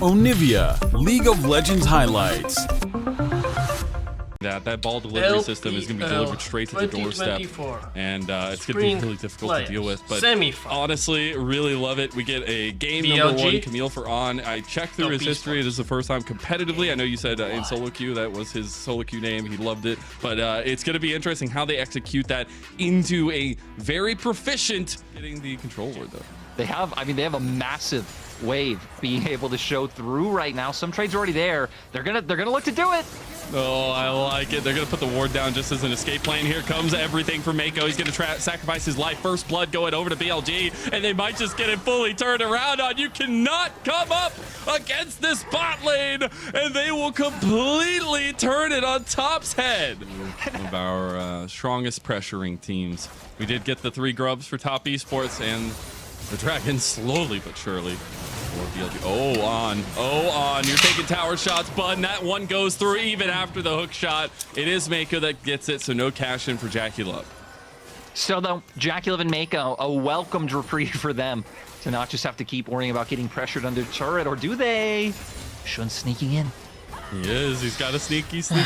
Onivia, League of Legends highlights. That ball delivery system is going to be delivered straight to the doorstep, and it's going to be really difficult to deal with. But honestly, really love it. We get a game BLG? number 1, Camille for On. I checked through his history. This is the first time competitively. I know you said in solo queue that was his solo queue name. He loved it, but it's going to be interesting how they execute that into a very proficient getting the control word though. They have, I mean, they have a massive wave being able to show through right now. Some trades already there. They're gonna look to do it. Oh, I like it. They're going to put the ward down just as an escape plan. Here comes everything from Mako. He's going to sacrifice his life. First blood going over to BLG, and they might just get it fully turned around on. You cannot come up against this bot lane, and they will completely turn it on Top's head. One of our strongest pressuring teams. We did get the 3 grubs for Top Esports, and the Dragons slowly but surely. Or BLG. Oh, on. You're taking tower shots, bud. And that one goes through even after the hook shot. It is Mako that gets it, so no cash in for Jackie Love. So though, Jackie Love and Mako, a welcomed reprieve for them to not just have to keep worrying about getting pressured under turret, or do they? Shun sneaking in. He is. He's got a sneaky snake.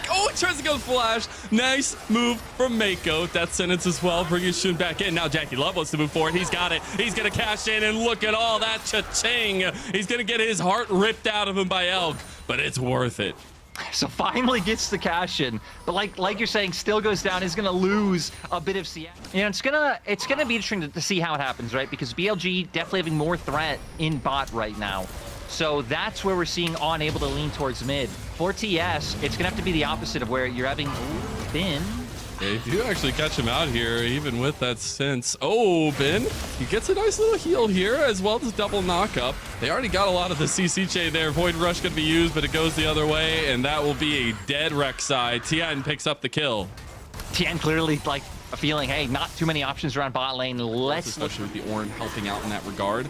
Oh, he tries to go flash. Nice move from Mako. Death sentence as well, bringing Shun back in. Now Jackie Love wants to move forward. He's got it. He's going to cash in, and look at all that cha-ching. He's going to get his heart ripped out of him by Elk, but it's worth it. So finally gets the cash in, but like you're saying, still goes down. Is going to lose a bit of CS. You know, it's gonna be interesting to see how it happens, right? Because BLG definitely having more threat in bot right now. So that's where we're seeing On able to lean towards mid. For TES, it's gonna have to be the opposite of where you're having Bin. They do actually catch him out here, even with that sense. Oh, Ben, he gets a nice little heal here, as well as double knockup. They already got a lot of the CC chain there. Void Rush gonna be used, but it goes the other way, and that will be a dead Rek'Sai. Tien picks up the kill. Tien clearly like a feeling, hey, not too many options around bot lane. Especially with the Ornn helping out in that regard.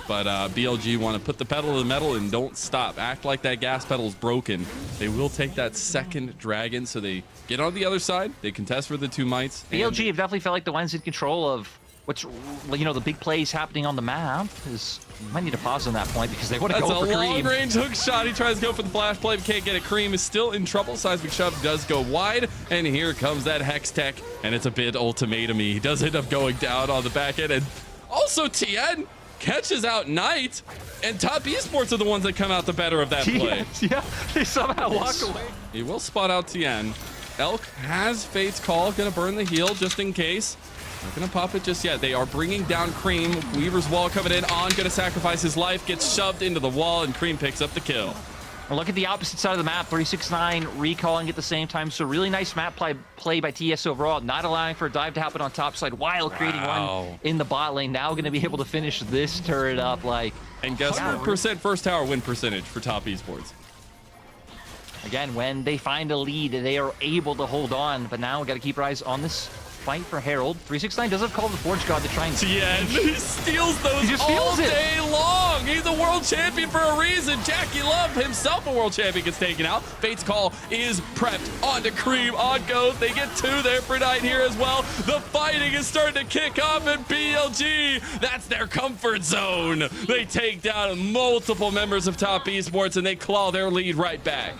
But BLG want to put the pedal to the metal and don't stop. Act like that gas pedal is broken. They will take that second dragon, so they get on the other side. They contest for the 2 mites. BLG have definitely felt like the ones in control of what's, you know, the big plays happening on the map. Is might need to pause on that point because they want to go for Cream. That's a long-range hook shot. He tries to go for the flash play, but can't get it. Cream is still in trouble. Seismic Shove does go wide, and here comes that Hex Tech, and it's a bit ultimatum-y. He does end up going down on the back end, and also Tien catches out Knight, and Top Esports are the ones that come out the better of that play. Yeah, they somehow walk away. He will spot out Tien. Elk has Fate's Call, gonna burn the heal just in case. Not gonna pop it just yet. They are bringing down Cream. Weaver's wall coming in. On gonna sacrifice his life, gets shoved into the wall, and Cream picks up the kill. Look at the opposite side of the map, 369 recalling at the same time. So really nice map play by TES overall, not allowing for a dive to happen on top side while creating one in the bot lane. Now going to be able to finish this turret up like. And guess what? Percent first tower win percentage for Top Esports. Again, when they find a lead, they are able to hold on. But now we got to keep our eyes on this fight for Herald. 369 does have called the Forge God to try and... Tien, he steals those all day long. He's a world champion for a reason. Jackie Love himself, a world champion, gets taken out. Fate's Call is prepped onto Cream. On goes. They get 2 there for Knight here as well. The fighting is starting to kick off at BLG. That's their comfort zone. They take down multiple members of Top Esports, and they claw their lead right back.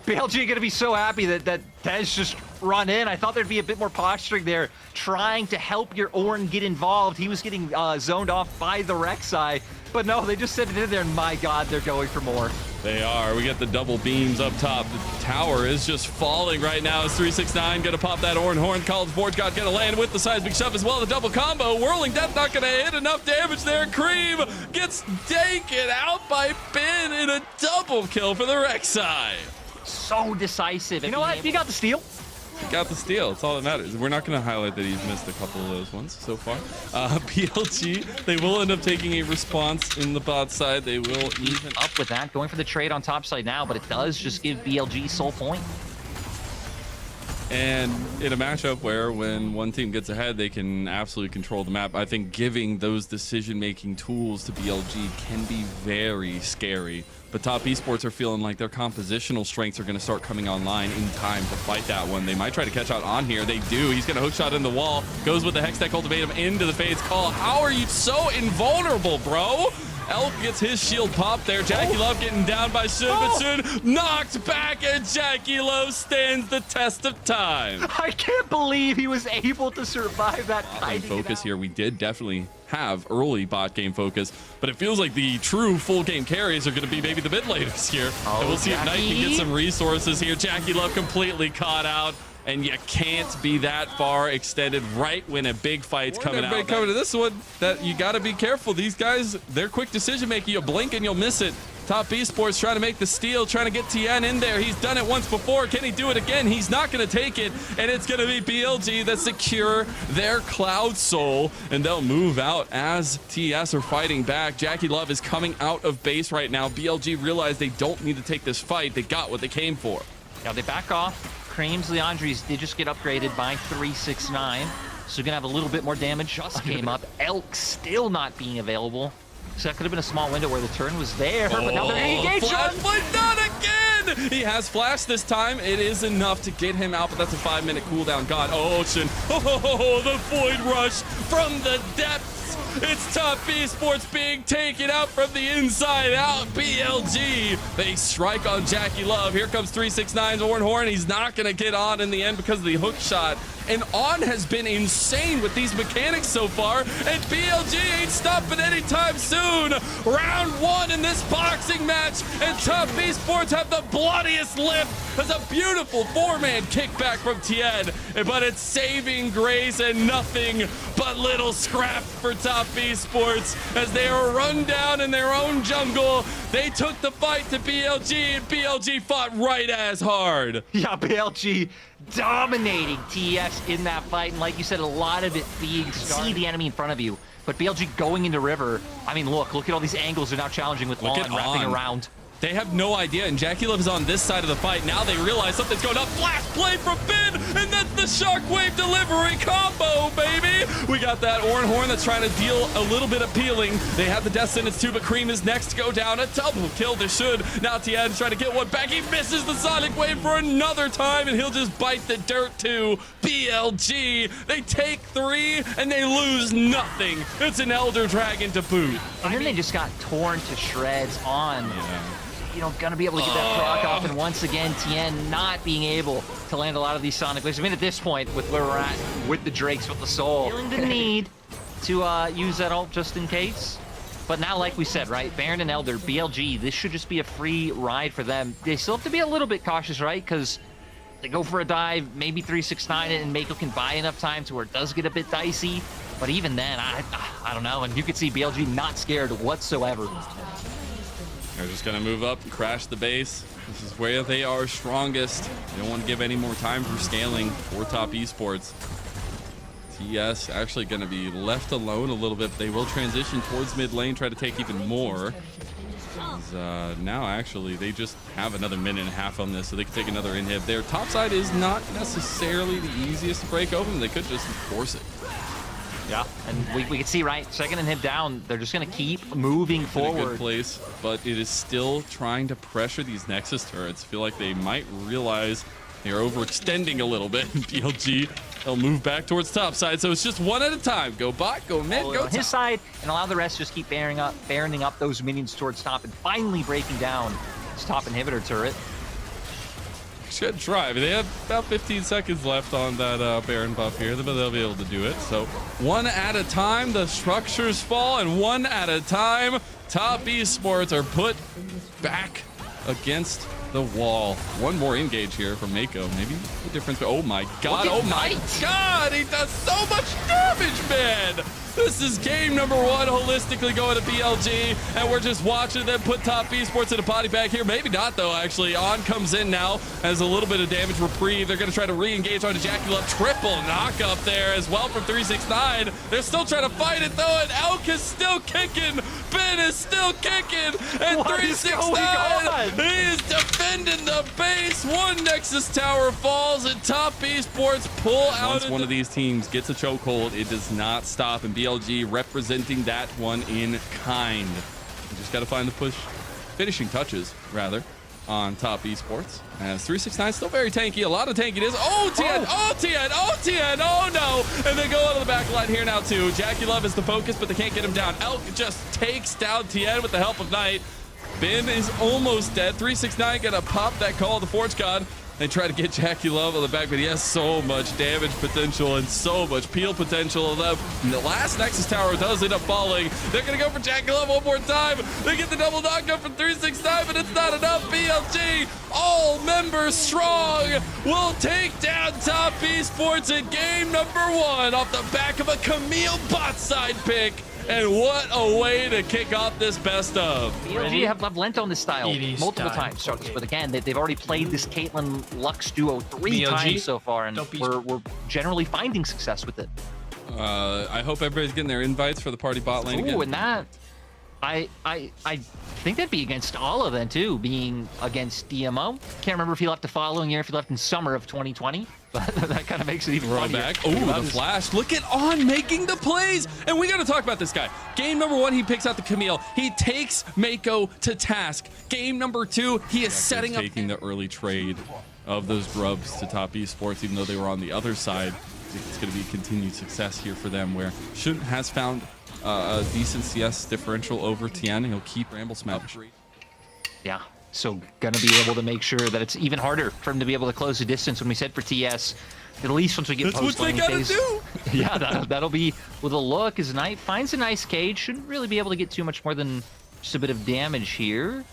BLG going to be so happy that TES just run in. I thought there'd be a bit more posturing there, trying to help your Ornn get involved. He was getting zoned off by the Rek'Sai, but no, they just sent it in there, and my God, they're going for more. They are. We get the double beams up top. The tower is just falling right now. As 369 going to pop that Ornn horn. Called Forge God going to land with the seismic shove as well. The double combo. Whirling Death not going to hit enough damage there. Cream gets taken out by Ben in a double kill for the Rek'Sai. So decisive. You know what? You got the steal. He got the steal. It's all that matters. We're not going to highlight that he's missed a couple of those ones so far. BLG, they will end up taking a response in the bot side. They will even up with that. Going for the trade on top side now, but it does just give BLG sole point. And in a matchup where when one team gets ahead, they can absolutely control the map, I think giving those decision-making tools to BLG can be very scary. But Top Esports are feeling like their compositional strengths are going to start coming online in time to fight that one. They might try to catch out On here. They do. He's going to hook shot in the wall. Goes with the Hextech Ultimatum into the Fate's Call. How are you so invulnerable, bro? Elk gets his shield popped there. Jackie Love getting down by Shun, but Shun knocked back, and Jackie Love stands the test of time. I can't believe he was able to survive that. Focus here. We did definitely have early bot game focus, but it feels like the true full game carries are going to be maybe the mid laners here. And we'll see if Knight can get some resources here. Jackie Love completely caught out, and you can't be that far extended right when a big fight's coming out. Coming to this one, that you got to be careful. These guys, they're quick decision making. You blink and you'll miss it. Top Esports trying to make the steal, trying to get TN in there. He's done it once before. Can he do it again? He's not going to take it, and it's going to be BLG that secure their Cloud Soul, and they'll move out as TES are fighting back. Jackie Love is coming out of base right now. BLG realized they don't need to take this fight. They got what they came for. Now they back off. Creams, Leandres did just get upgraded by 369, so you're going to have a little bit more damage. Just came up. Elk still not being available. So that could have been a small window where the turn was there, but now they're engaged. Flash, but not again! He has flash this time. It is enough to get him out, but that's a 5-minute cooldown. God, Ocean. Oh, the Void Rush from the depths. It's Top Esports being taken out from the inside out. BLG, they strike on Jackie Love. Here comes 369's Horn. He's not going to get on in the end because of the hook shot. And On has been insane with these mechanics so far, and BLG ain't stopping anytime soon. Round 1 in this boxing match, and Top Esports have the bloodiest lip. There's a beautiful 4-man kickback from Tien, but it's saving grace and nothing but little scraps for Top Esports as they are run down in their own jungle. They took the fight to BLG, and BLG fought right as hard. Yeah, BLG dominating TES in that fight, and like you said, a lot of it being see the enemy in front of you, but BLG going into river. I mean, look at all these angles they're now challenging with On wrapping around. They have no idea, and Jackie Love is on this side of the fight. Now they realize something's going up. Flash play from Finn, and that's the Shockwave delivery combo, baby. We got that Horn that's trying to deal a little bit of peeling. They have the death sentence too, but Cream is next to go down. A double kill to Should. Now Tian's trying to get one back. He misses the Sonic Wave for another time, and he'll just bite the dirt too. BLG, they take 3, and they lose nothing. It's an Elder Dragon to boot. And then they just got torn to shreds On. You know, gonna be able to get that proc off, and once again, Tien not being able to land a lot of these Sonic Waves. I mean, at this point, with where we're at, with the Drakes, with the Soul, feeling the need to use that ult just in case. But now, like we said, right, Baron and Elder, BLG, this should just be a free ride for them. They still have to be a little bit cautious, right? Because they go for a dive, maybe 369 it, and Mako can buy enough time to where it does get a bit dicey. But even then, I don't know. And you can see BLG not scared whatsoever. They're just going to move up and crash the base. This is where they are strongest. They don't want to give any more time for scaling for Top Esports. TES actually going to be left alone a little bit. They will transition towards mid lane, try to take even more. Now, actually, they just have another minute and a half on this, so they can take another inhib. Their top side is not necessarily the easiest to break open. They could just force it. Yeah, and we can see, right, second inhib down, they're just going to keep moving forward. In a good place, but it is still trying to pressure these Nexus turrets. I feel like they might realize they are overextending a little bit. BLG, they'll move back towards top side, so it's just one at a time. Go bot, go mid, go on his side, and allow the rest to just keep baroning up those minions towards top, and finally breaking down this top inhibitor turret. Should try. They have about 15 seconds left on that Baron buff here, but they'll be able to do it. So one at a time, the structures fall, and one at a time, Top Esports are put back against the wall. One more engage here from Mako. Maybe the difference. Oh my god. Oh my god. He does so much damage, man. This is game number 1 holistically going to BLG, and we're just watching them put Top Esports in a body bag here. Maybe not, though, actually. On comes in now, has a little bit of damage reprieve. They're going to try to re-engage onto Jackie Love. Triple knock up there as well from 369. They're still trying to fight it, though, and Elk is still kicking. Ben is still kicking, and 369, he is defending the base. One Nexus tower falls, and Top Esports pull out. Once one of these teams gets a chokehold, it does not stop, and BLG representing that one in kind. You just got to find the finishing touches, rather. on top Esports. As 369 still very tanky, a lot of tankiness. Oh, TN, oh, TN, oh, TN, oh no! And they go out of the back line here now too. Jackie Love is the focus, but they can't get him down. Elk just takes down TN with the help of Knight. Ben is almost dead. 369 gonna pop that call of the Forge God. They try to get Jackie Love on the back, but he has so much damage potential and so much peel potential left. And the last Nexus Tower does end up falling. They're going to go for Jackie Love one more time. They get the double knockdown from 369, but it's not enough. BLG, all members strong, will take down top Esports in game number 1 off the back of a Camille bot side pick. And what a way to kick off this best of. BLG have lent on this style multiple times, Chucks, but again, they've already played this Caitlyn Lux duo 3 times so far, and we're generally finding success with it. I hope everybody's getting their invites for the party bot lane again. Ooh, and that, I think that'd be against all of them too, being against DMO. Can't remember if he left the following year, if he left in summer of 2020. But that kind of makes it even funnier. Back. Oh, the flash. Look at On making the plays. And we got to talk about this guy. Game number 1, he picks out the Camille. He takes Mako to task. Game number 2, he is setting up. Taking the early trade of those grubs to top Esports, even though they were on the other side. It's going to be continued success here for them, where Shun has found a decent CS differential over Tian. He'll keep Ramble Smash. Yeah. So gonna be able to make sure that it's even harder for him to be able to close the distance. When we said for TS, at least once we get post lane phase. That's what they gotta do. Yeah, that'll be with a look as Knight finds a nice cage. Shouldn't really be able to get too much more than just a bit of damage here.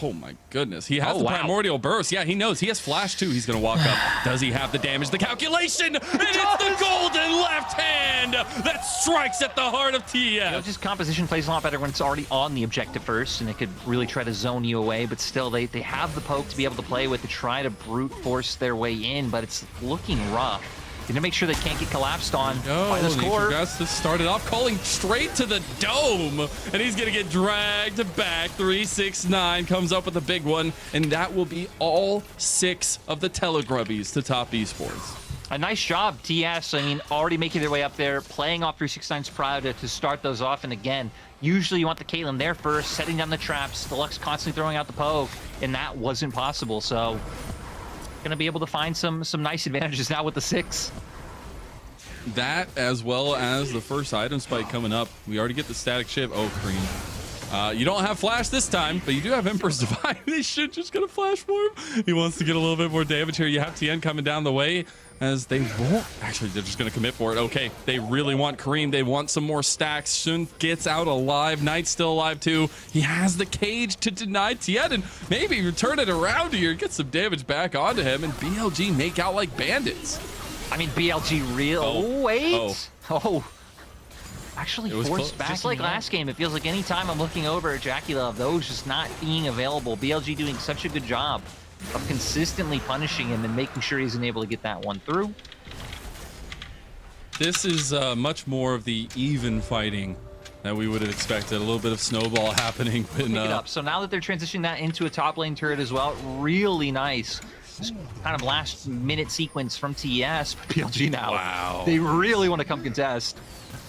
Oh my goodness. He has the primordial burst. Yeah, he knows. He has flash too. He's going to walk up. Does he have the damage? The calculation! And it's the golden left hand that strikes at the heart of TES. You know, just composition plays a lot better when it's already on the objective first, and it could really try to zone you away, but still they have the poke to be able to play with to try to brute force their way in, but it's looking rough. To make sure they can't get collapsed on by the score. This started off calling straight to the dome, and he's going to get dragged back. 369 comes up with a big one, and that will be all 6 of the Telegrubbies to top Esports. A nice job, TS. I mean, already making their way up there, playing off 369's Proud to start those off. And again, usually you want the Caitlyn there first, setting down the traps. The Lux constantly throwing out the poke, and that wasn't possible. So going to be able to find some nice advantages now with the 6. That, as well as the first item spike coming up. We already get the static ship. Oh, Cream. You don't have flash this time, but you do have Emperor's Divine. They should just gonna flash for him. He wants to get a little bit more damage here. You have Tien coming down the way, as they won't. Actually, they're just gonna commit for it. Okay, they really want Kareem. They want some more stacks. Shun gets out alive. Knight's still alive too. He has the cage to deny Tien, and maybe return it around here, get some damage back onto him, and BLG make out like bandits. I mean, BLG real. Wait. Actually forced back. Just like last game, it feels like anytime I'm looking over at Jackie Love, those just not being available. BLG doing such a good job of consistently punishing him and making sure he's able to get that one through. This is much more of the even fighting that we would have expected. A little bit of snowball happening. So now that they're transitioning that into a top lane turret as well, really nice. Just kind of last minute sequence from TES, but BLG now. Wow. They really want to come contest.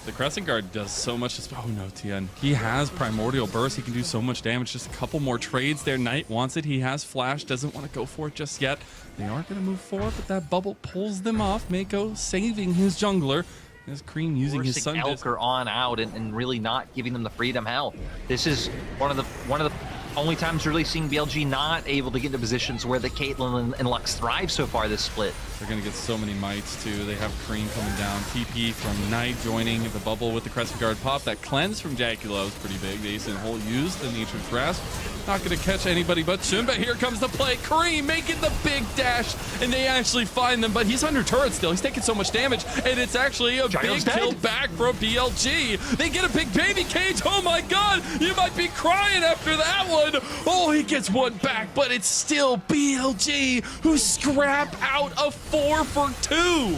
The Crescent Guard does so much. Oh no, Tien. He has Primordial Burst. He can do so much damage. Just a couple more trades there. Knight wants it. He has Flash. Doesn't want to go for it just yet. They are going to move forward, but that bubble pulls them off. Mako saving his jungler. There's Cream using his Sun Disc. Elker on out and really not giving them the freedom. Hell, this is one of the only times we're really seeing BLG not able to get into positions where the Caitlyn and Lux thrive so far this split. They're going to get so many mites too. They have Cream coming down. TP from Knight joining the bubble with the Crescent Guard pop. That cleanse from Jackie Love is pretty big. The Ace and Hole used the Nature's Grasp. Not going to catch anybody but Shun, but here comes the play. Cream making the big dash, and they actually find them, but he's under turret still. He's taking so much damage, and it's actually a big kill back from BLG. They get a big baby cage. Oh my god, you might be crying after that one. Oh, he gets one back, but it's still BLG who scrap out a 4 for 2.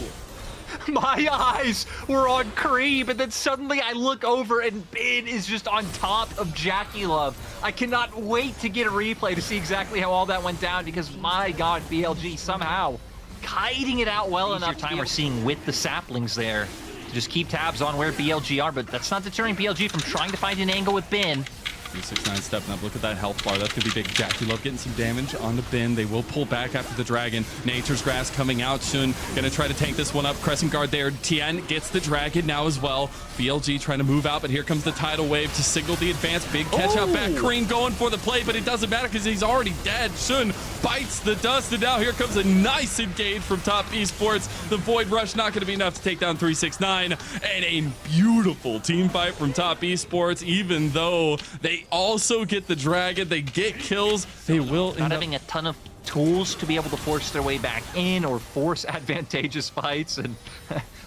My eyes were on Kareem, and then suddenly I look over and Ben is just on top of Jackie Love. I cannot wait to get a replay to see exactly how all that went down, because my god, BLG somehow kiting it out well enough. Time we're seeing with the saplings there to just keep tabs on where BLG are, but that's not deterring BLG from trying to find an angle with Ben. 369 stepping up. Look at that health bar. That's going to be big. Jackie Love getting some damage on the bin. They will pull back after the dragon. Nature's Grass coming out soon. Going to try to tank this one up. Crescent Guard there. Tien gets the dragon now as well. BLG trying to move out, but here comes the tidal wave to signal the advance. Big catch out back. Cream going for the play, but it doesn't matter because he's already dead. Shun bites the dust, and now here comes a nice engage from Top Esports. The Void Rush not going to be enough to take down 369, and a beautiful team fight from Top Esports. Even though they also get the dragon, they get kills, they will not having a ton of tools to be able to force their way back in or force advantageous fights, and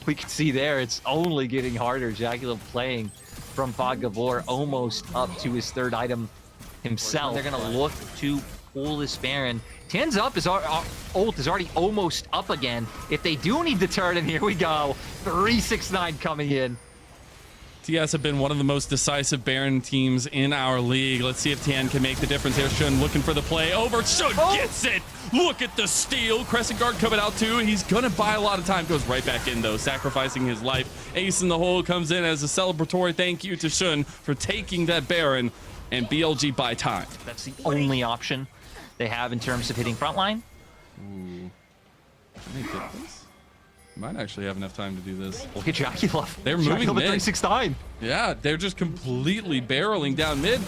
we can see there it's only getting harder. Jackie playing from Fog of War almost up to his third item himself. They're gonna look to pull this Baron. Tien's up, his ult is already almost up again. If they do need to turn, and here we go, 369 coming in. TES have been one of the most decisive Baron teams in our league. Let's see if Tien can make the difference here. Shun looking for the play over. Shun gets it. Look at the steal. Crescent Guard coming out too. He's gonna buy a lot of time. Goes right back in though, sacrificing his life. Ace in the hole comes in as a celebratory thank you to Shun for taking that Baron, and BLG buy time. That's the only option they have in terms of hitting frontline. Ooh. Can they get this? Might actually have enough time to do this. Look at Jackie Love. They're moving mid. 369. Yeah, they're just completely barreling down mid.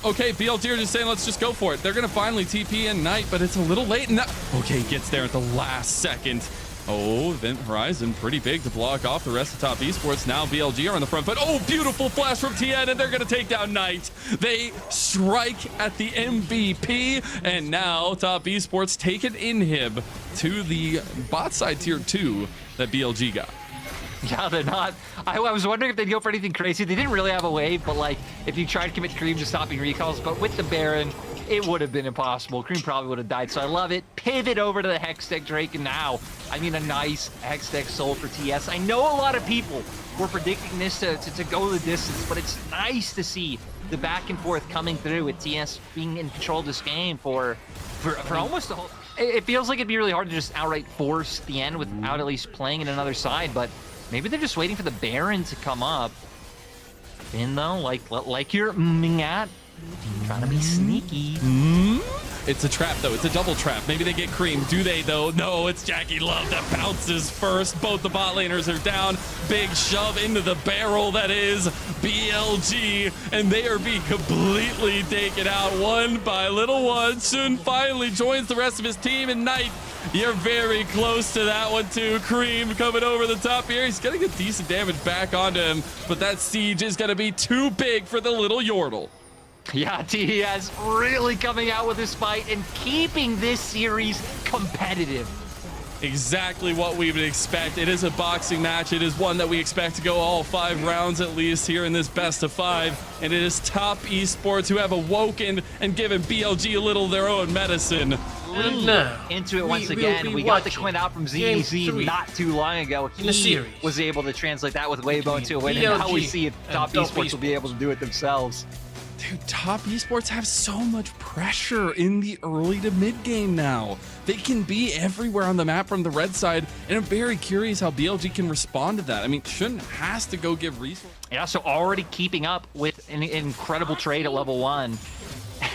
Okay, BLG are just saying, let's just go for it. They're going to finally TP in Knight, but it's a little late. Okay, gets there at the last second. Oh, Event Horizon, pretty big to block off the rest of Top Esports. Now BLG are on the front foot. Oh, beautiful flash from Tien, and they're going to take down Knight. They strike at the MVP, and now Top Esports take an inhib to the bot side tier 2 that BLG got. Yeah, they're not. I was wondering if they'd go for anything crazy. They didn't really have a wave, but like if you tried to commit Cream to stopping recalls, but with the Baron, it would have been impossible. Cream probably would have died, so I love it. Pivot over to the Hextech Drake, and now, I mean, a nice Hextech soul for TS. I know a lot of people were predicting this to go the distance, but it's nice to see the back and forth coming through with TS being in control of this game for almost the whole... It feels like it'd be really hard to just outright force the end without at least playing in another side, but maybe they're just waiting for the Baron to come up. And though, like you're at, trying to be sneaky. It's a trap, though. It's a double trap. Maybe they get Cream. Do they, though? No, it's Jackie Love that bounces first. Both the bot laners are down. Big shove into the barrel that is BLG, and they are being completely taken out one by little one. Shun finally joins the rest of his team, and Knight, you're very close to that one, too. Cream coming over the top here. He's going to get decent damage back onto him, but that siege is going to be too big for the little Yordle. Yeah, TES really coming out with this fight and keeping this series competitive. Exactly what we would expect. It is a boxing match. It is one that we expect to go all 5 rounds at least here in this best of 5. And it is Top Esports who have awoken and given BLG a little of their own medicine. Into it once again. We got the coin out from ZEZ not too long ago. He was able to translate that with Weibo into a win. And now we see if Top Esports will be able to do it themselves. Dude, Top Esports have so much pressure in the early to mid game now. They can be everywhere on the map from the red side, and I'm very curious how BLG can respond to that. I mean, Shun has to go give resources. Yeah, so already keeping up with an incredible trade at level 1.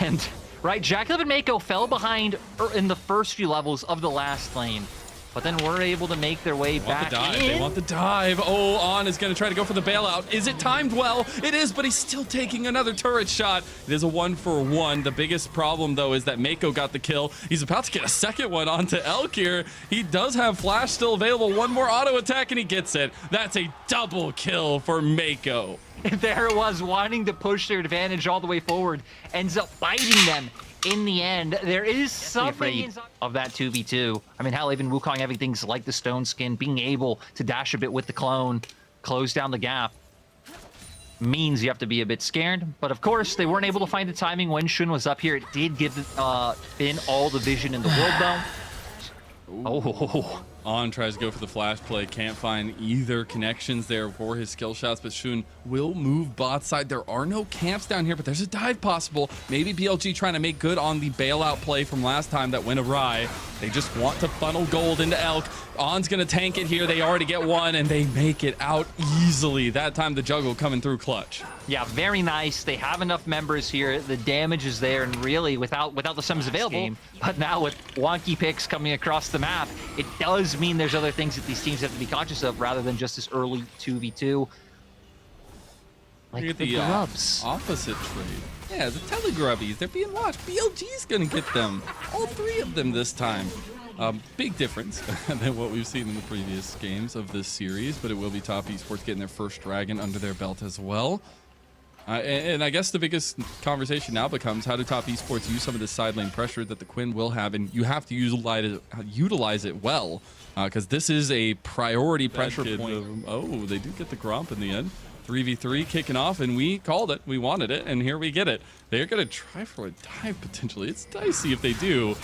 And, right, Jackie and Mako fell behind in the first few levels of the last lane. But then we're able to make their way back in. They want the dive. Oh, On is going to try to go for the bailout. Is it timed well? It is, but he's still taking another turret shot. It is a 1-for-1. The biggest problem, though, is that Mako got the kill. He's about to get a second one onto Elk here. He does have Flash still available. One more auto attack, and he gets it. That's a double kill for Mako. There it was, wanting to push their advantage all the way forward. Ends up biting them. In the end, there is something of that 2v2. I mean, hell, even Wukong having things like the stone skin, being able to dash a bit with the clone, close down the gap, means you have to be a bit scared. But of course, they weren't able to find the timing when Shun was up here. It did give Finn all the vision in the world, though. Oh. On tries to go for the flash play, can't find either connections there for his skill shots, but Shun will move bot side. There are no camps down here, but there's a dive possible. Maybe BLG trying to make good on the bailout play from last time that went awry. They just want to funnel gold into Elk. On's gonna tank it here. They already get one, and they make it out easily. That time the juggle coming through clutch. Yeah, very nice. They have enough members here. The damage is there, and really, without the summons available, but now with wonky picks coming across the map, it does mean there's other things that these teams have to be conscious of rather than just this early 2v2. Like the grubs. Opposite trade. Yeah, the telegrubbies. They're being watched. BLG's gonna get them. All 3 of them this time. Big difference than what we've seen in the previous games of this series, but it will be Top Esports getting their first dragon under their belt as well. And I guess the biggest conversation now becomes, how do Top Esports use some of this side lane pressure that the Quinn will have, and you have to utilize it well, because this is a priority pressure point. Oh, they do get the Gromp in the end. 3v3 kicking off, and we called it. We wanted it, and here we get it. They're going to try for a dive, potentially. It's dicey if they do.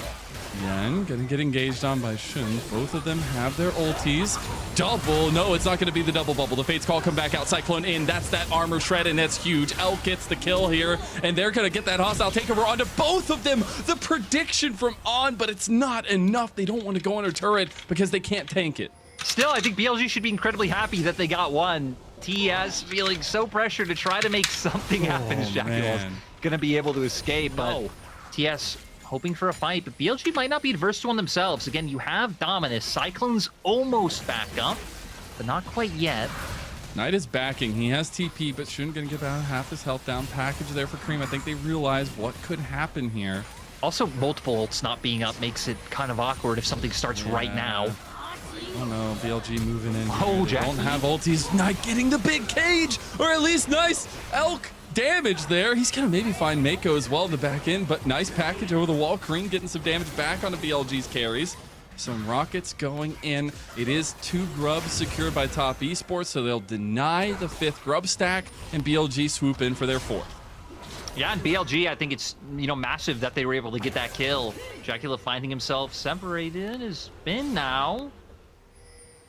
Yan going to get engaged on by Shun. Both of them have their ultis. Double. No, it's not going to be the double bubble. The Fates Call come back out. Cyclone in. That's that armor shred, and that's huge. Elk gets the kill here, and they're going to get that hostile takeover onto both of them. The prediction from On, but it's not enough. They don't want to go under turret because they can't tank it. Still, I think BLG should be incredibly happy that they got one. TES feeling so pressured to try to make something happen. Jackul's gonna be able to escape, but TES hoping for a fight, but BLG might not be adverse to one themselves. Again, you have Dominus. Cyclone's almost back up, but not quite yet. Knight is backing. He has TP, but Shun gonna get about half his health down. Package there for Cream. I think they realize what could happen here. Also, multiple ults not being up makes it kind of awkward if something starts right now. Oh no, BLG moving in. Oh, Jack. Don't have ultis. Knight getting the big cage, or at least nice Elk damage there. He's gonna maybe find Mako as well in the back end, but nice package over the wall. Cream getting some damage back onto BLG's carries. Some rockets going in. It is 2 grubs secured by Top Esports, so they'll deny the 5th grub stack, and BLG swoop in for their 4th. Yeah, and BLG, I think it's, massive that they were able to get that kill. Jackula finding himself separated is Bin now.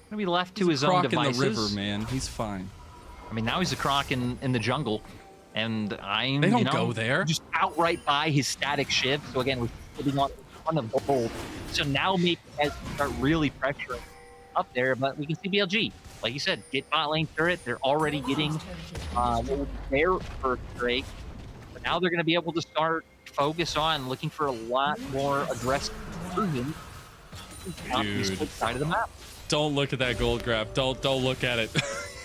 Gonna be left to his own devices. In the river, man. He's fine. I mean, now he's a croc in the jungle, and they don't go there. Just outright by his static shift. So again, we're sitting on one of the gold. So now maybe has to start really pressuring up there, but we can see BLG, like you said, get bot lane turret. They're already getting their first break, but now they're going to be able to start focus on looking for a lot more aggressive versions on the split side of the map. Don't look at that gold grab. Don't look at it.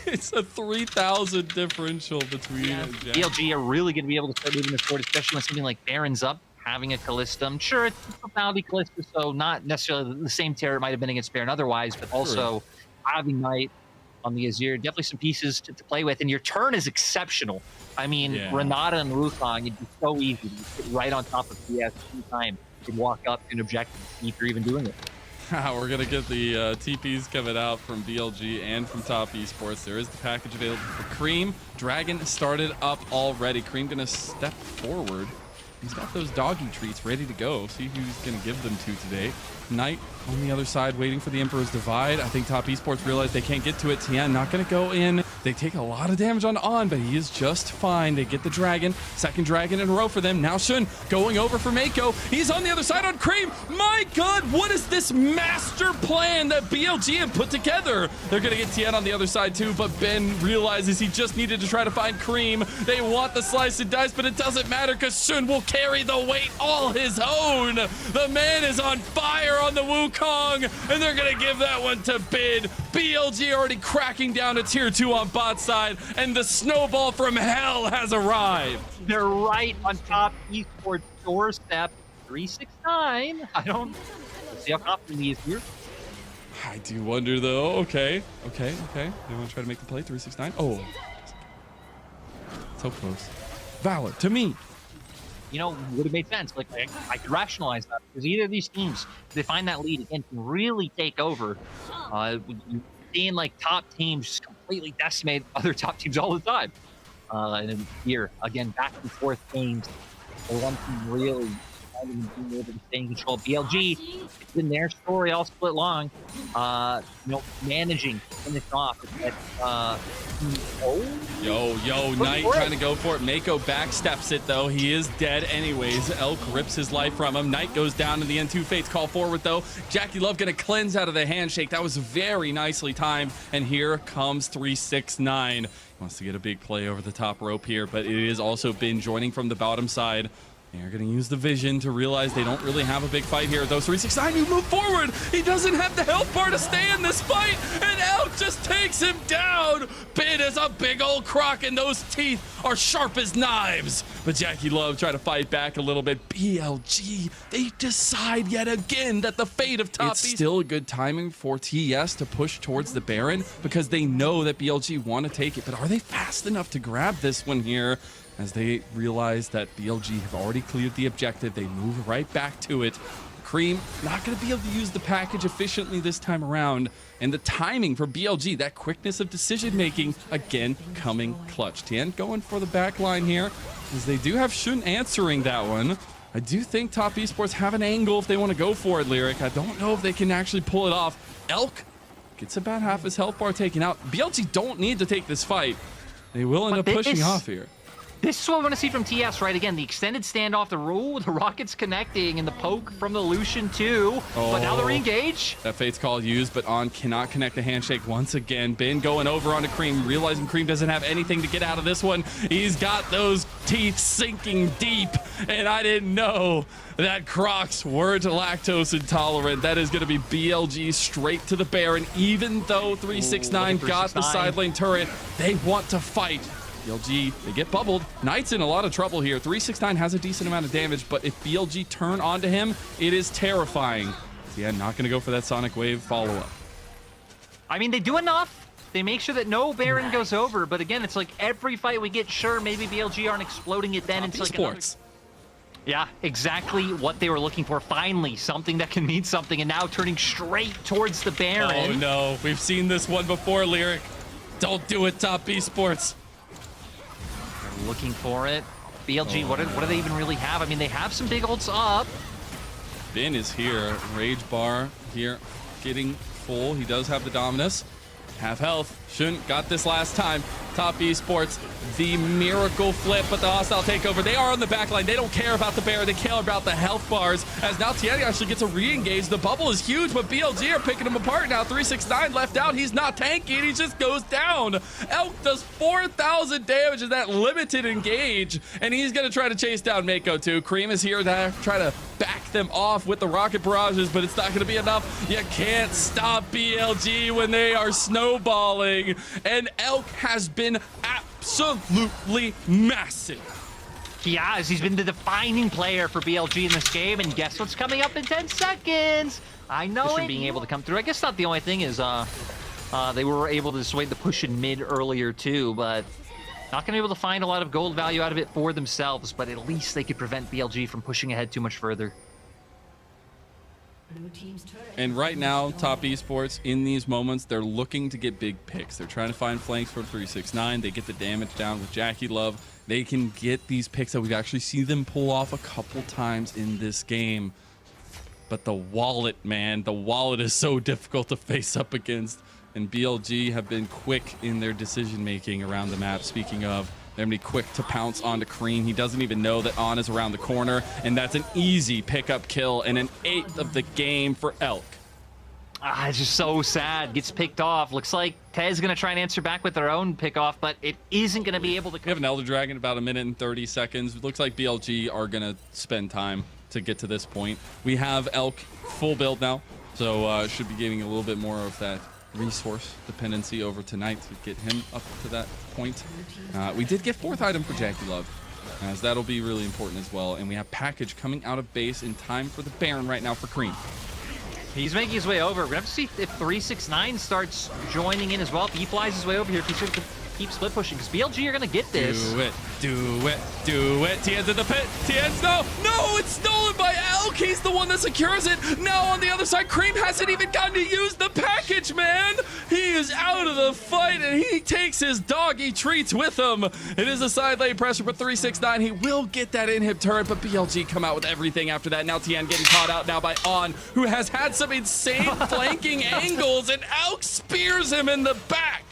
It's a 3,000 differential between BLG are really going to be able to start moving this forward, especially when something like Baron's up, having a Callistum. Sure, it's a totality Callista, so not necessarily the same tier it might have been against Baron otherwise, but also having Knight on the Azir, definitely some pieces to play with, and your turn is exceptional. I mean, Renata and Wukong, it'd be so easy to sit right on top of TS anytime to walk up to an objective if you're even doing it. We're going to get the TPs coming out from BLG and from Top Esports. There is the package available for Cream. Dragon started up already. Cream going to step forward. He's got those doggy treats ready to go. See who he's going to give them to today. Knight on the other side waiting for the Emperor's Divide. I think Top Esports realized they can't get to it. Tian not going to go in. They take a lot of damage on, but he is just fine. They get the dragon. Second dragon in a row for them. Now Shun going over for Mako. He's on the other side on Cream. My God, what is this master plan that BLG have put together? They're going to get Tian on the other side too, but Ben realizes he just needed to try to find Cream. They want the slice and dice, but it doesn't matter because Shun will carry the weight all his own. The man is on fire on the Wukong, and they're going to give that one to Bid. BLG already cracking down to tier 2 on bot side, and the snowball from hell has arrived. They're right on Top Esports doorstep. 369. Let's see how confident he is here. I do wonder though. Okay. They want to try to make the play. 369. Oh, so close. Valor to me. Would have made sense. Like I could rationalize that because either of these teams, if they find that lead again, can really take over. Seeing like top teams just completely decimate other top teams all the time. And then here again, back and forth games. The one team really being able to stay in control. BLG, it's been their story all split long. Managing to finish off. Knight trying to go for it. Mako backsteps it though. He is dead anyways. Elk rips his life from him. Knight goes down in the end. Two Fates call forward though. Jackie Love gonna cleanse out of the handshake. That was very nicely timed. And here comes 369. Wants to get a big play over the top rope here, but it is also been joining from the bottom side. They're going to use the vision to realize they don't really have a big fight here. Though 369, you move forward. He doesn't have the health bar to stay in this fight, and Elk just takes him down. Bin is a big old croc, and those teeth are sharp as knives. But Jackie Love trying to fight back a little bit. BLG, they decide yet again that the fate of top It's still good timing for TES to push towards the Baron because they know that BLG want to take it. But are they fast enough to grab this one here? As they realize that BLG have already cleared the objective, they move right back to it. Cream not going to be able to use the package efficiently this time around. And the timing for BLG, that quickness of decision making, again, coming clutch. Tien going for the back line here, as they do have Shun answering that one. I do think Top Esports have an angle if they want to go for it, Lyric. I don't know if they can actually pull it off. Elk gets about half his health bar taken out. BLG don't need to take this fight. They will end up pushing off here. This is what we want to see from TS, right? Again, the extended standoff, the rockets connecting, and the poke from the Lucian too. But now the re-engage. That Fate's Call used, but On cannot connect the handshake once again. Bin going over onto Cream, realizing Cream doesn't have anything to get out of this one. He's got those teeth sinking deep, and I didn't know that Crocs were lactose intolerant. That is going to be BLG straight to the Baron. Even though 369 got the side lane turret, they want to fight. BLG, they get bubbled. Knight's in a lot of trouble here. 369 has a decent amount of damage, but if BLG turn onto him, it is terrifying. Yeah, not going to go for that Sonic Wave follow-up. I mean, they do enough. They make sure that no Baron goes over, but again, it's like every fight we get, sure, maybe BLG aren't exploding it then. It's like Esports. Yeah, exactly what they were looking for. Finally, something that can mean something, and now turning straight towards the Baron. Oh, no. We've seen this one before, Lyric. Don't do it, Top Esports. Looking for it. BLG, what do they even really have? I mean, they have some big ults up. Bin is here. Rage bar here getting full. He does have the Dominus. Half health. Shouldn't got this last time. Top Esports, the miracle flip, but the hostile takeover. They are on the back line. They don't care about the bear. They care about the health bars. As now Tieni actually gets a re-engage. The bubble is huge, but BLG are picking him apart now. 369 left out. He's not tanking. He just goes down. Elk does 4,000 damage in that limited engage, and he's going to try to chase down Mako too. Cream is here to try to back them off with the rocket barrages, but it's not going to be enough. You can't stop BLG when they are snowballing, and Elk has been absolutely massive. He has. He's been the defining player for BLG in this game, and guess what's coming up in 10 seconds? I know it. Being able to come through. I guess not the only thing is they were able to dissuade the push in mid earlier too, but not going to be able to find a lot of gold value out of it for themselves, but at least they could prevent BLG from pushing ahead too much further. And right now, Top Esports, in these moments, they're looking to get big picks. They're trying to find flanks for 369. They get the damage down with Jackie Love. They can get these picks that we've actually seen them pull off a couple times in this game. But the wallet, man, the wallet is so difficult to face up against. And BLG have been quick in their decision-making around the map. Speaking of, they're going to be quick to pounce onto Cream. He doesn't even know that On is around the corner, and that's an easy pickup kill and an 8th of the game for Elk. It's just so sad. Gets picked off. Looks like TES is going to try and answer back with their own pickoff, but it isn't going to be able to... We have an Elder Dragon about 1 minute and 30 seconds. It looks like BLG are going to spend time to get to this point. We have Elk full build now, so should be getting a little bit more of that resource dependency over tonight to get him up to that point. We did get 4th item for Jackie Love, as that'll be really important as well. And we have package coming out of base in time for the Baron right now for Cream. He's making his way over. We're going to have to see if 369 starts joining in as well. If he flies his way over here, if he starts to keep split pushing because BLG are going to get this. Do it. TN's in the pit. TN's no, it's stolen by Elk. He's the one that secures it. Now on the other side, Cream hasn't even gotten to use the package, man. He is out of the fight and he takes his doggy treats with him. It is a side lane pressure for 369. He will get that inhib turret, but BLG come out with everything after that. Now TN getting caught out now by On, who has had some insane flanking angles, and Elk spears him in the back.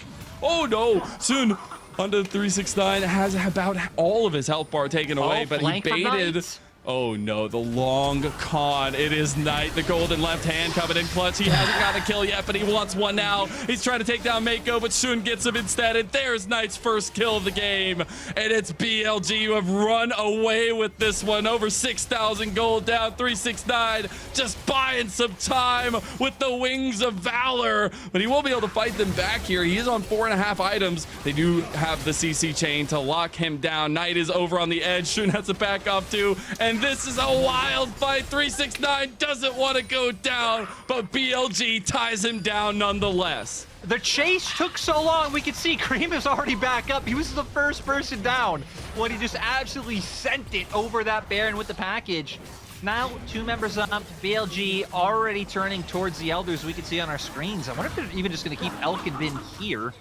Oh no, soon. Under 369 has about all of his health bar taken away, but he baited. Oh no, the long con. It is Knight, the golden left hand coming in clutch. He hasn't got a kill yet, but he wants one now. He's trying to take down Mako, but Shun gets him instead. And there's Knight's first kill of the game. And it's BLG who have run away with this one. Over 6,000 gold down, 369. Just buying some time with the wings of valor. But he will be able to fight them back here. He is on 4.5 items. They do have the CC chain to lock him down. Knight is over on the edge. Shun has to back off too. And this is a wild fight. 369 doesn't want to go down, but BLG ties him down nonetheless. The chase took so long. We could see Cream is already back up. He was the first person down when he just absolutely sent it over that Baron with the package. Now 2 members up. BLG already turning towards the Elders we can see on our screens. I wonder if they're even just going to keep Elk and Bin here.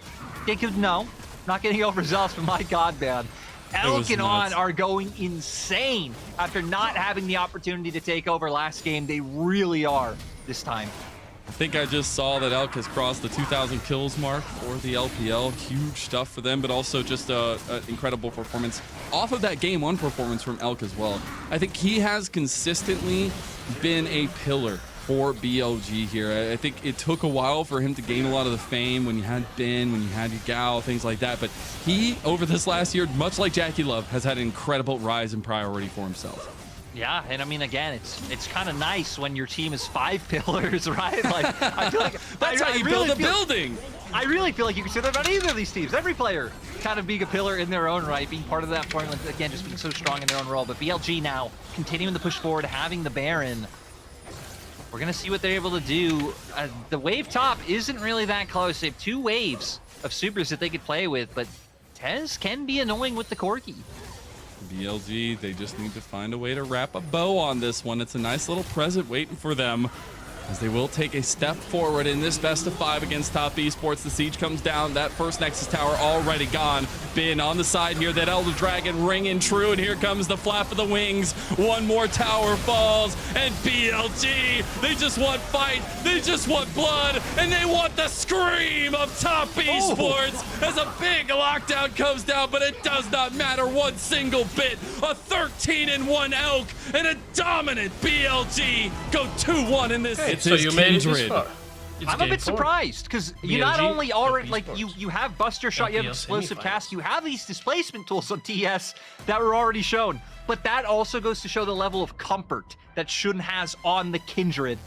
They could, no, not getting overzealous, but my God, man. Elk and On are going insane after not having the opportunity to take over last game. They really are this time. I think I just saw that Elk has crossed the 2,000 kills mark for the LPL. Huge stuff for them, but also just an incredible performance off of that game 1 performance from Elk as well. I think he has consistently been a pillar for BLG here. I think it took a while for him to gain a lot of the fame when you had Ben, when you had Yagao, things like that. But he, over this last year, much like Jackie Love, has had an incredible rise in priority for himself. Yeah, and I mean, again, it's kind of nice when your team is 5 pillars, right? Like, I feel like that's how you build a building. I really feel like you can say that about either of these teams. Every player kind of being a pillar in their own right, being part of that formula, again, just being so strong in their own role. But BLG now continuing to push forward, having the Baron. We're going to see what they're able to do. The wave top isn't really that close. They have 2 waves of supers that they could play with, but TES can be annoying with the Corki. BLG, they just need to find a way to wrap a bow on this one. It's a nice little present waiting for them, as they will take a step forward in this best of 5 against Top Esports. The siege comes down. That first Nexus tower already gone. Bin on the side here. That Elder Dragon ringing true, and here comes the flap of the wings. One more tower falls, and BLG, they just want fight. They just want blood, and they want the scream of Top Esports as a big lockdown comes down, but it does not matter one single bit. A 13-1 Elk and a dominant BLG go 2-1 in this. So you made it this far. I'm a bit surprised because you not only already like you have Buster Shot, you have Explosive Cast, you have these displacement tools on TS that were already shown, but that also goes to show the level of comfort that Shun has on the Kindred,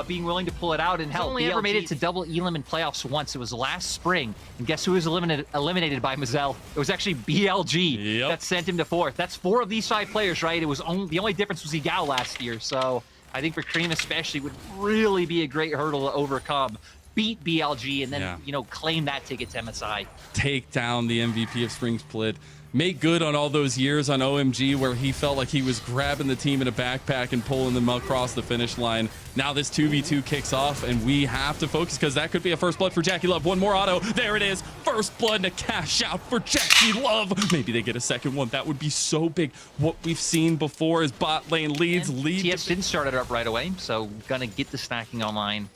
being willing to pull it out and help. Only ever made it to double elim in playoffs once. It was last spring, and guess who was eliminated by Mazel? It was actually BLG that sent him to 4th. That's 4 of these 5 players, right? It was the only difference was Yagao last year, so. I think for Cream especially would really be a great hurdle to overcome. Beat BLG and then, you know, claim that ticket to MSI. Take down the MVP of Spring Split. Make good on all those years on OMG where he felt like he was grabbing the team in a backpack and pulling them across the finish line. Now this 2v2 kicks off, and we have to focus because that could be a first blood for Jackie Love. One more auto. There it is. First blood to cash out for Jackie Love. Maybe they get a second one. That would be so big. What we've seen before is bot lane lead. TS didn't start it up right away, so gonna get the stacking online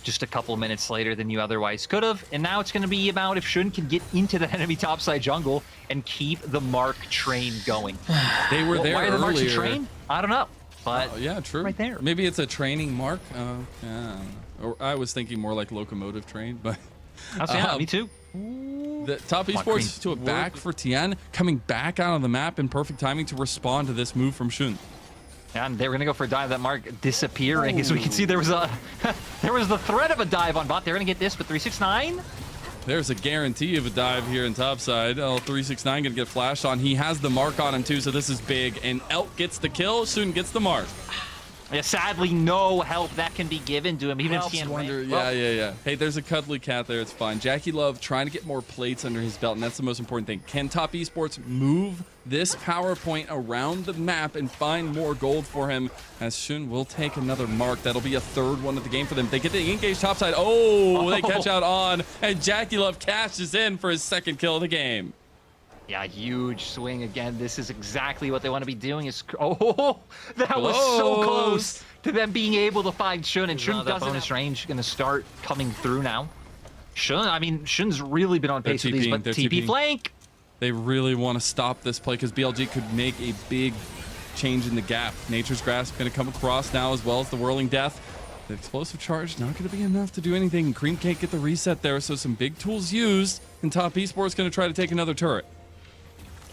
just a couple minutes later than you otherwise could have. And now it's going to be about if Shun can get into the enemy topside jungle and keep the Mark train going. They were there why earlier. The Mark's a train? I don't know. But yeah, true. Right there. Maybe it's a training mark. Yeah. Or I was thinking more like locomotive train, but me too. The Top Esports to a back for Tien, coming back out of the map in perfect timing to respond to this move from Shun. And they were gonna go for a dive. That Mark disappearing, as we can see. There was a there was the threat of a dive on bot. They're gonna get this, but 369. There's a guarantee of a dive here in topside. 369 gonna get flashed on. He has the mark on him too, so this is big. And Elk gets the kill. Soon gets the mark. Yeah, sadly, no help that can be given to him, even if he can't Wonder, win. yeah. Hey, there's a cuddly cat there. It's fine. Jackie Love trying to get more plates under his belt, and that's the most important thing. Can Top Esports move this power point around the map and find more gold for him? As Shun will take another mark. That'll be a third one of the game for them. They get the engage topside. Oh, they catch out on, and Jackie Love cashes in for his second kill of the game. Yeah, huge swing again. This is exactly what they want to be doing. Oh, that was so close to them being able to find Shun, and Shun doesn't bonus range going to start coming through now. Shun, I mean, Shun's really been on pace with these, but TP flank. They really want to stop this play because BLG could make a big change in the gap. Nature's Grasp going to come across now, as well as the Whirling Death. The explosive charge not going to be enough to do anything. Cream can't get the reset there, so some big tools used, and Top Esports going to try to take another turret.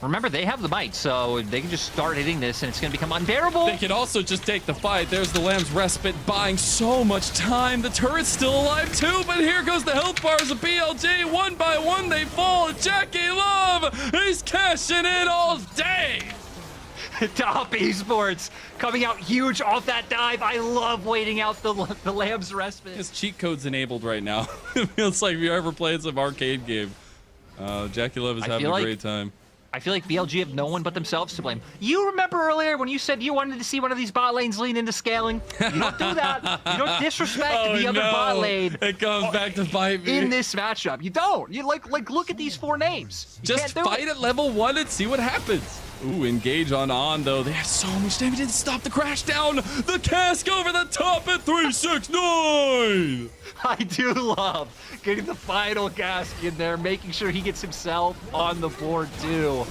Remember, they have the might, so they can just start hitting this, and it's going to become unbearable. They can also just take the fight. There's the Lamb's Respite buying so much time. The turret's still alive too, but here goes the health bars of BLG. One by one, they fall. Jackie Love, he's cashing in all day. Top Esports coming out huge off that dive. I love waiting out the Lamb's Respite. His cheat code's enabled right now. It feels like if you ever played some arcade game. Jackie Love is having a great time. I feel like BLG have no one but themselves to blame. You remember earlier when you said you wanted to see one of these bot lanes lean into scaling? You don't do that. You don't disrespect the other bot lane. It comes back to bite me. In this matchup. You don't. You like look at these 4 names. You just fight at level 1 and see what happens. Ooh, engage on though. They have so much damage. Didn't stop the crash down. The cask over the top at 369. I do love getting the final cask in there, making sure he gets himself on the board too.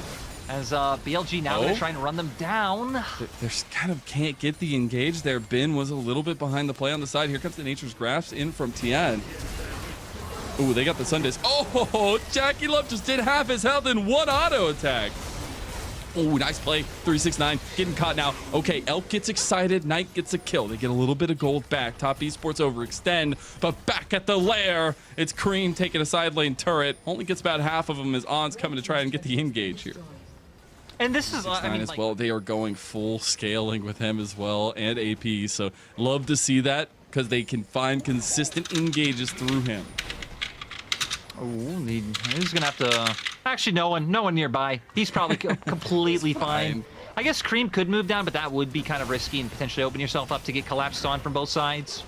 As BLG now they're trying to run them down. They kind of can't get the engage there. Bin was a little bit behind the play on the side. Here comes the Nature's Grasp in from Tien. Ooh, they got the Sun Disc. Oh, Jackie Love just did half his health in one auto attack. Oh, nice play. 369 getting caught now. Okay, Elk gets excited. Knight gets a kill. They get a little bit of gold back. Top Esports overextend, but back at the lair, it's Cream taking a side lane turret. Only gets about half of them as On's coming to try and get the engage here. And this is I mean, as well. They are going full scaling with him as well, and AP. So love to see that because they can find consistent engages through him. Oh, he's gonna have to. Actually, no one nearby. He's probably completely fine. I guess Cream could move down, but that would be kind of risky and potentially open yourself up to get collapsed on from both sides.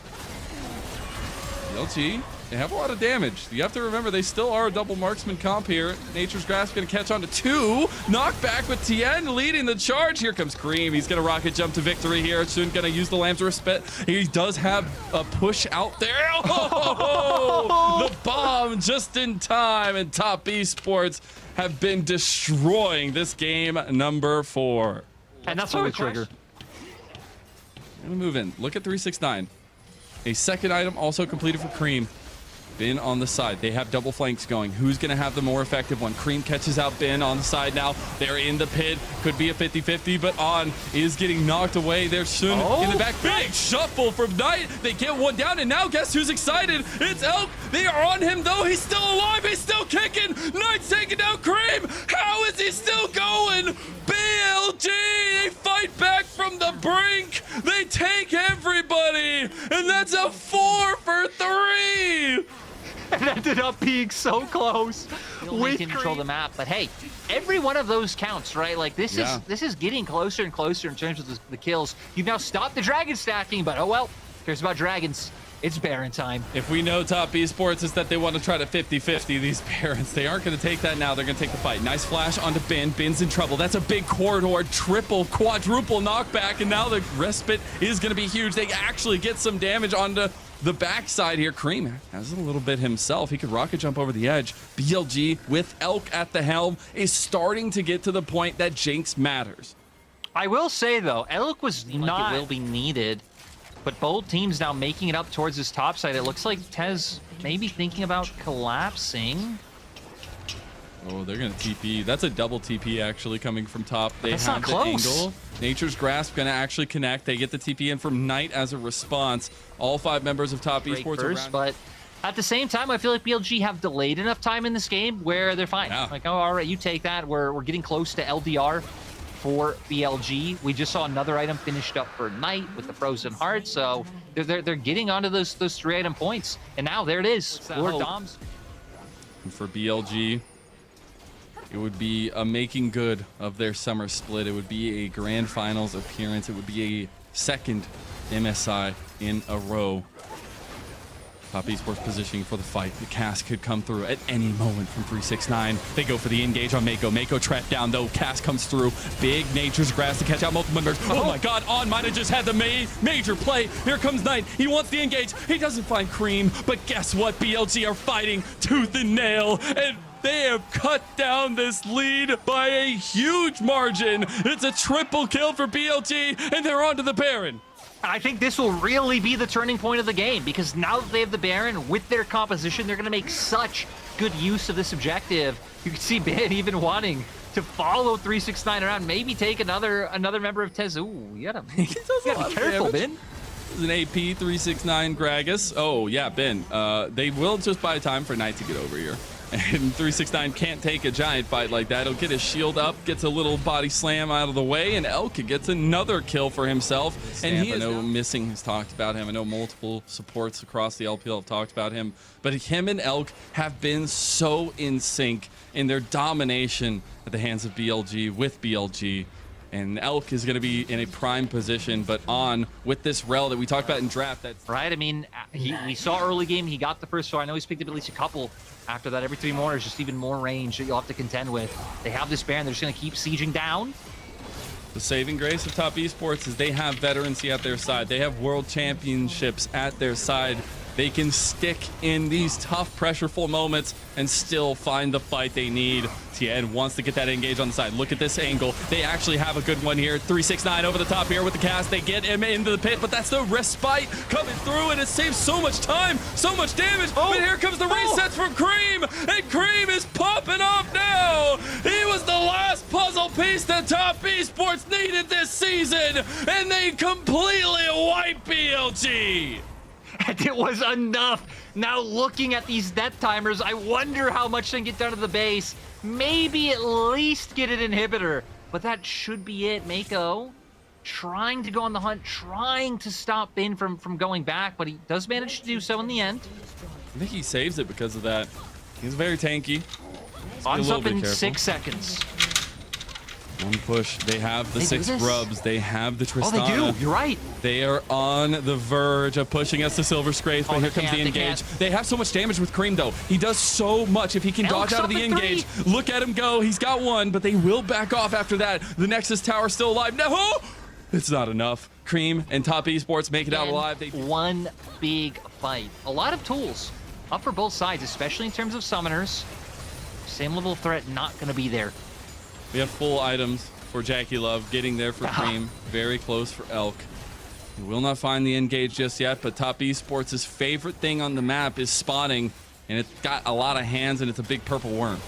LG, they have a lot of damage. You have to remember they still are a double marksman comp here. Nature's Grasp going to catch on to 2. Knockback with Tien leading the charge. Here comes Cream. He's going to rocket jump to victory here. Soon going to use the Lamb's Respite. He does have a push out there. Oh, the bomb just in time. And Top Esports have been destroying this game number 4. And that's what we trigger. I'm going to move in. Look at 369. A second item also completed for Cream. Bin on the side. They have double flanks going. Who's going to have the more effective one? Cream catches out Bin on the side now. They're in the pit. Could be a 50-50, but On is getting knocked away. There's Shun in the back. Big shuffle from Knight. They get one down, and now guess who's excited? It's Elk. They are on him, though. He's still alive. He's still kicking. Knight's taking down Cream. How is he still going? BLG, they fight back from the brink. They take everybody, and that's a 4 for 3. It ended up being so close. We can control the map, but hey, every one of those counts, right? Like this is getting closer and closer in terms of the kills. You've now stopped the dragon stacking, but oh well. Cares about dragons. It's Baron time. If we know Top Esports is that they want to try to 50-50 these Barons, they aren't going to take that now. They're going to take the fight. Nice flash onto Bin. Bin's in trouble. That's a big corridor, triple, quadruple knockback, and now the respite is going to be huge. They actually get some damage onto the backside here. Cream has a little bit himself. He could rocket jump over the edge. BLG with Elk at the helm is starting to get to the point that Jinx matters. I will say though, Elk was not. It will be needed. But both teams now making it up towards this top side. It looks like TES maybe thinking about collapsing. Oh, they're going to TP. That's a double TP actually coming from top. They That's have not the close. angle. Nature's Grasp going to actually connect. They get the TP in from Knight as a response. All 5 members of Top Esports burst, but at the same time, I feel like BLG have delayed enough time in this game where they're fine. Yeah. Like, oh, all right, you take that. We're getting close to LDR. for BLG. We just saw another item finished up for Knight with the Frozen Heart, so they're getting onto those 3-item points. And now there it is. Lord Doms. And for BLG, it would be a making good of their summer split. It would be a grand finals appearance. It would be a second MSI in a row. Top Esports positioning for the fight. The cast could come through at any moment from 369. They go for the engage on Mako. Mako trapped down though. Cast comes through. Big Nature's Grass to catch out multiple members. Oh my god, On might have just had the major play. Here comes Knight. He wants the engage. He doesn't find Cream, but guess what? BLG are fighting tooth and nail, and they have cut down this lead by a huge margin. It's a triple kill for BLG, and they're on to the Baron. I think this will really be the turning point of the game, because now that they have the Baron with their composition, they're going to make such good use of this objective. You can see Ben even wanting to follow 369 around, maybe take another member of TES. Ooh, you gotta be careful, Ben. This is an AP 369 Gragas. Oh yeah, Ben. They will just buy time for Knight to get over here. And 369 can't take a giant fight like that. He'll get his shield up, gets a little body slam out of the way, and Elk gets another kill for himself. And he, I know Missing has talked about him. I know multiple supports across the LPL have talked about him. But him and Elk have been so in sync in their domination at the hands of BLG with BLG. And Elk is going to be in a prime position, but On with this rel that we talked about in draft. That's right. I mean, we saw early game, he got the first, so I know he's picked up at least a couple. After that, every 3 more is just even more range that you'll have to contend with. They have this Baron, they're just going to keep sieging down. The saving grace of Top Esports is they have veterancy at their side. They have world championships at their side. They can stick in these tough, pressureful moments and still find the fight they need. Tien wants to get that engage on the side. Look at this angle. They actually have a good one here. 369 over the top here with the cast. They get him into the pit, but that's the respite coming through, and it saves so much time, so much damage. But here comes the resets from Cream, and Cream is popping off now. He was the last puzzle piece that Top Esports needed this season, and they completely wiped BLG. And it was enough. Now looking at these death timers, I wonder how much they can get down to the base. Maybe at least get an inhibitor. But that should be it. Mako trying to go on the hunt, trying to stop Ben from going back, but he does manage to do so in the end. I think he saves it because of that. He's very tanky. On's up in 6 seconds. One push. They have the 6 grubs. They have the Tristana. Oh, they do. You're right. They are on the verge of pushing us to Silver Scrapes, but here comes the engage. They have so much damage with Cream, though. He does so much. If he can dodge out of the engage, look at him go. He's got one, but they will back off after that. The Nexus Tower still alive. No! It's not enough. Cream and Top Esports make it out alive. One big fight. A lot of tools up for both sides, especially in terms of summoners. Same level of threat not going to be there. We have full items for Jackie Love, getting there for Cream. Very close for Elk. He will not find the engage just yet, but Top Esports' favorite thing on the map is spotting, and it's got a lot of hands, and it's a big purple worm.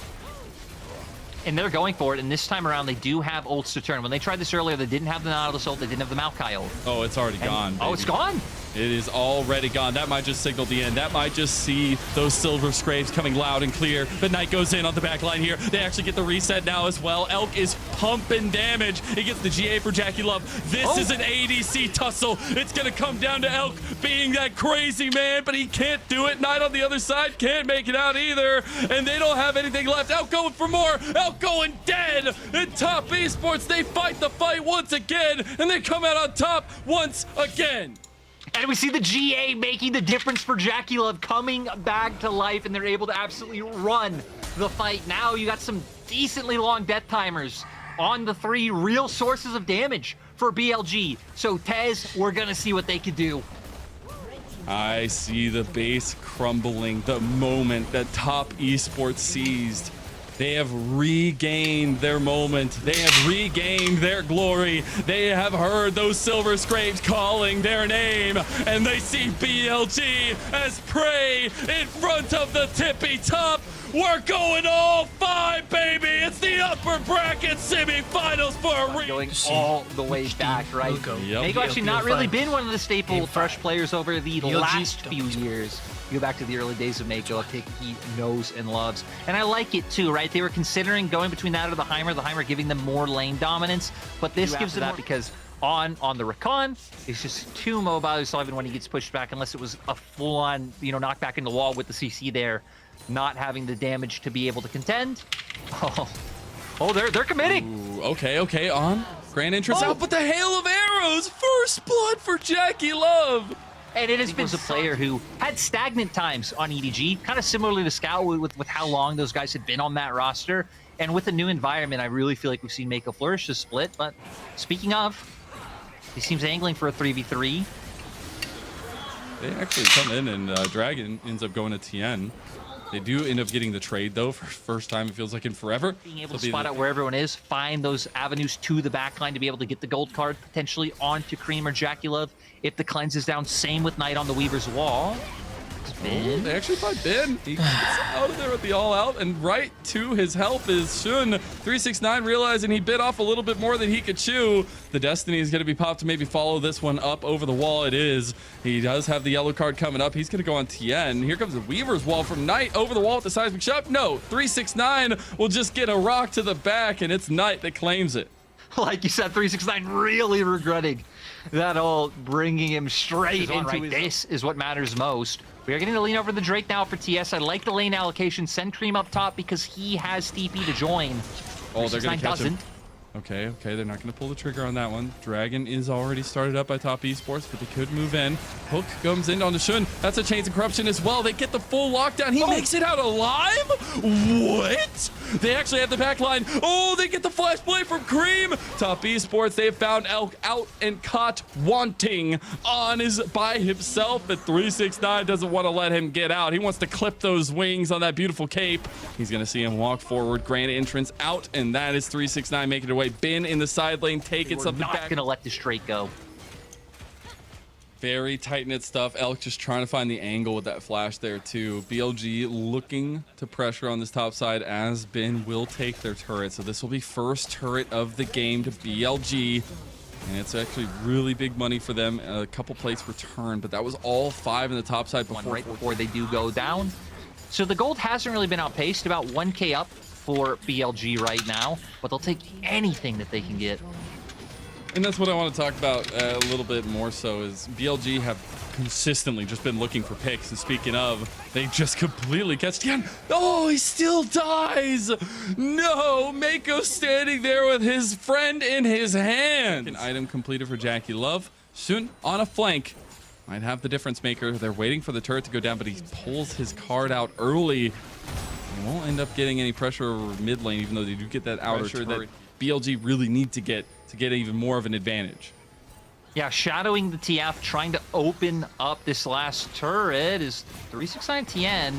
And they're going for it, and this time around, they do have ults to turn. When they tried this earlier, they didn't have the Nautilus ult, they didn't have the Maokai ult. Oh, it's already gone, baby. Oh, it's gone? It is already gone. That might just signal the end. That might just see those Silver Scrapes coming loud and clear. But Knight goes in on the back line here. They actually get the reset now as well. Elk is pumping damage. He gets the GA for Jackie Love. This is an ADC tussle. It's going to come down to Elk being that crazy man, but he can't do it. Knight on the other side can't make it out either. And they don't have anything left. Elk going for more. Elk going dead. And Top Esports, they fight the fight once again, and they come out on top once again. And we see the GA making the difference for Jackie Love, coming back to life, and they're able to absolutely run the fight. Now you got some decently long death timers on the 3 real sources of damage for BLG. So TES, we're going to see what they could do. I see the base crumbling the moment that Top Esports seized. They have regained their moment. They have regained their glory. They have heard those Silver Scrapes calling their name, and they see BLG as prey in front of the tippy top. We're going all 5, baby. It's the upper bracket semifinals for a reason. Going all the way back, right? Yep. Mako actually not really been one of the staple Fresh players over the last few years. You go back to the early days of Mako, a pick he knows and loves. And I like it too, right? They were considering going between that or the Heimer giving them more lane dominance, but this gives them that because on the Rakan, it's just too mobile, so even when he gets pushed back, unless it was a full-on, knockback in the wall with the CC there, not having the damage to be able to contend. Oh, they're committing. Ooh, okay, on. Grand entrance out, but the hail of arrows! First blood for Jackie Love! And it has been a player who had stagnant times on EDG, kind of similarly to Scout with how long those guys had been on that roster. And with a new environment, I really feel like we've seen Mako flourish this split. But speaking of, he seems angling for a 3v3. They actually come in and Dragon ends up going to TN. They do end up getting the trade, though, for first time, it feels like, in forever. Being able to spot out where everyone is, find those avenues to the backline to be able to get the gold card, potentially onto Cream or Jackie Love. If the cleanse is down, same with Knight on the Weaver's wall. Oh, they actually find Ben. He gets out of there with the all-out, and right to his help is Shun. 369 realizing he bit off a little bit more than he could chew. The Destiny is going to be popped to maybe follow this one up over the wall. It is. He does have the yellow card coming up. He's going to go on TN. Here comes the Weaver's wall from Knight over the wall with the seismic shot. No, 369 will just get a rock to the back, and it's Knight that claims it. Like you said, 369 really regretting that all, bringing him straight into his... This is what matters most. We are getting the lean over the Drake now for TS. I like the lane allocation. Send Cream up top because he has TP to join. Oh, they're going to catch him. Okay, they're not going to pull the trigger on that one. Dragon is already started up by top Esports, but they could move in. Hook comes in onto Shun. That's a Chains of Corruption as well. They get the full lockdown. He makes it out alive? What? They actually have the back line. Oh, they get the flash play from Cream. Top Esports, they have found Elk out and caught wanting on by himself, but 369 doesn't want to let him get out. He wants to clip those wings on that beautiful cape. He's going to see him walk forward. Grand entrance out, and that is 369 making it away. Ben in the side lane taking something back. Not gonna let this Drake go. Very tight-knit stuff. Elk just trying to find the angle with that flash there too. BLG looking to pressure on this top side as Ben will take their turret. So this will be first turret of the game to BLG. And it's actually really big money for them. A couple plates returned, but that was all 5 in the top side before they do go down. So the gold hasn't really been outpaced, about 1K up for BLG right now, but they'll take anything that they can get. And that's what I want to talk about a little bit more so is BLG have consistently just been looking for picks. And speaking of, they just completely catch again. Oh, he still dies. No, Mako standing there with his friend in his hand. An item completed for Jackie Love. Soon on a flank. Might have the difference maker. They're waiting for the turret to go down, but he pulls his card out early. They won't end up getting any pressure over mid lane, even though they do get that outer turret that BLG really need to get even more of an advantage. Yeah, shadowing the TF, trying to open up this last turret is 369 TN.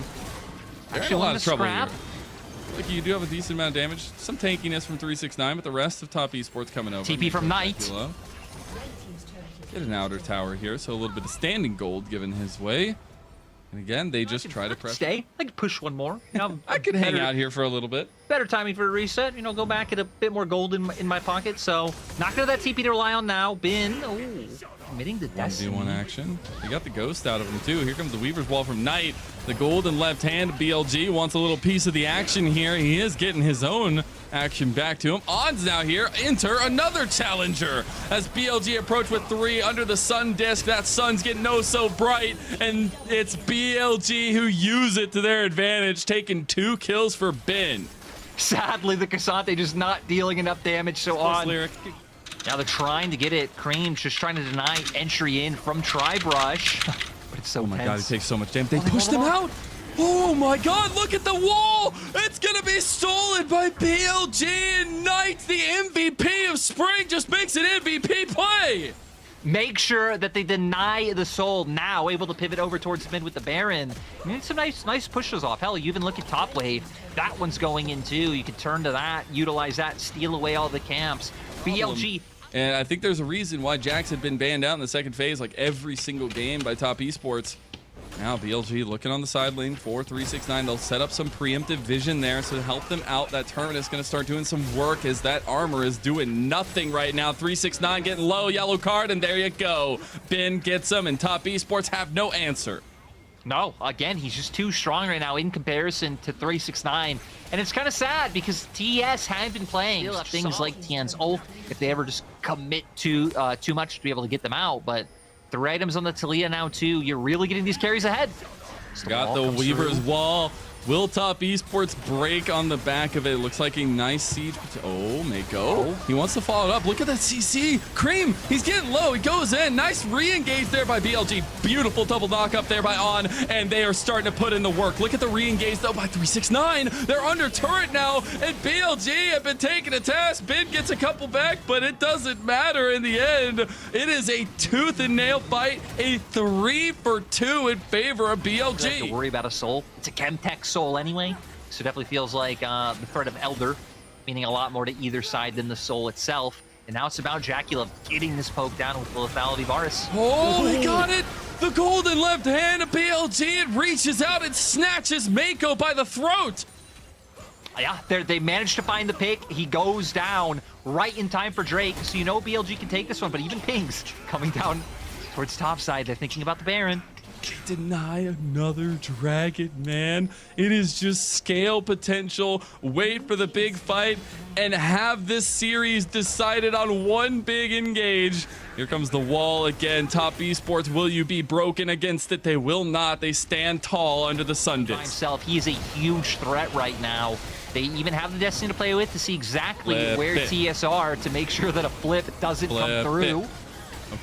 Actually, a lot of trouble here. Like, you do have a decent amount of damage. Some tankiness from 369, but the rest of top Esports coming over. TP from Knight. Get an outer tower here, so a little bit of standing gold given his way. And again, they just try to press. Stay. I could push one more. I could hang out here for a little bit. Better timing for a reset. Go back at a bit more gold in my pocket. So not gonna have that TP to rely on now. Ben, committing to Destiny. 1v1 action. They got the ghost out of him too. Here comes the Weaver's Wall from Knight. The golden left hand. BLG wants a little piece of the action here. He is getting his own action back to him. Ons now here. Enter another challenger as BLG approach with 3 under the sun disc. That sun's getting oh so bright, and it's BLG who use it to their advantage, taking 2 kills for Ben. Sadly, the Cassante just not dealing enough damage. So on. Lyric. Now they're trying to get it. Cream's just trying to deny entry in from Tribrush. But it's so oh my god, he takes so much damage. They pushed him out. Oh my god, look at the wall! It's gonna be stolen by BLG, and Knight, the MVP of Spring, just makes an MVP play! Make sure that they deny the soul now, able to pivot over towards mid with the Baron. I mean, some nice pushes off. Hell, you even look at top wave. That one's going in too. You could turn to that, utilize that, steal away all the camps. BLG. And I think there's a reason why Jax had been banned out in the second phase like every single game by top Esports. Now BLG looking on the side lane for 369. They'll set up some preemptive vision there to help them out. That Terminus is going to start doing some work as that armor is doing nothing right now. 369 getting low, yellow card, and there you go. Ben gets them, and top Esports have no answer. No, again, he's just too strong right now in comparison to 369. And it's kind of sad because TES haven't been playing things like Tien's ult if they ever just commit to too much to be able to get them out. But 3 items on the Talia now too. You're really getting these carries ahead. Got the Weaver's wall. Will Top Esports break on the back of it? Looks like a nice siege. Oh, Mako. He wants to follow it up. Look at that CC. Cream, he's getting low. He goes in. Nice re-engage there by BLG. Beautiful double knock up there by On. And they are starting to put in the work. Look at the re-engage though by 369. They're under turret now. And BLG have been taking a test. Bin gets a couple back, but it doesn't matter in the end. It is a tooth and nail fight. A 3-for-2 in favor of BLG. Don't have to worry about a soul. It's a Chemtech soul anyway, so definitely feels like the threat of Elder, meaning a lot more to either side than the soul itself. And now it's about Jacula getting this poke down with the lethality Varus. Oh, he got it! The golden left hand of BLG. It reaches out and snatches Mako by the throat. Yeah, they managed to find the pick. He goes down right in time for Drake, so you know BLG can take this one, but even Pings coming down towards top side. They're thinking about the Baron. They deny another dragon, man. It is just scale potential. Wait for the big fight and have this series decided on one big engage. Here comes the wall again. Top Esports, will you be broken against it? They will not. They stand tall under the Sundance. Himself, he is a huge threat right now. They even have the Destiny to play with to see exactly where TES are to make sure that a flip doesn't come through.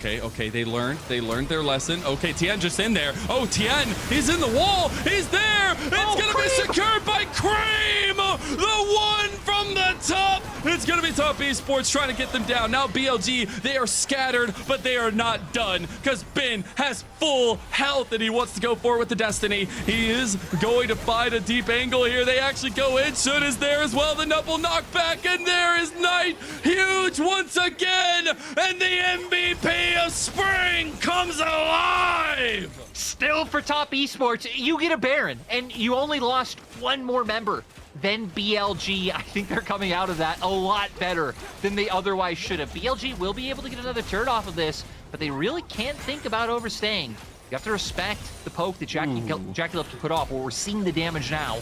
Okay, they learned their lesson. Okay, Tien just in there. Oh, Tien, he's in the wall. He's there. It's gonna be secured by Cream. The one from the top. It's gonna be Top Esports trying to get them down. Now BLG, they are scattered, but they are not done because Bin has full health and he wants to go forward with the Destiny. He is going to find a deep angle here. They actually go in. Should is there as well. The double knockback, and there is Knight. Huge once again, and the MVP of spring comes alive! Still for Top Esports, you get a Baron, and you only lost one more member than BLG. I think they're coming out of that a lot better than they otherwise should have. BLG will be able to get another turret off of this, but they really can't think about overstaying. You have to respect the poke that Jacula to put off, where we're seeing the damage now.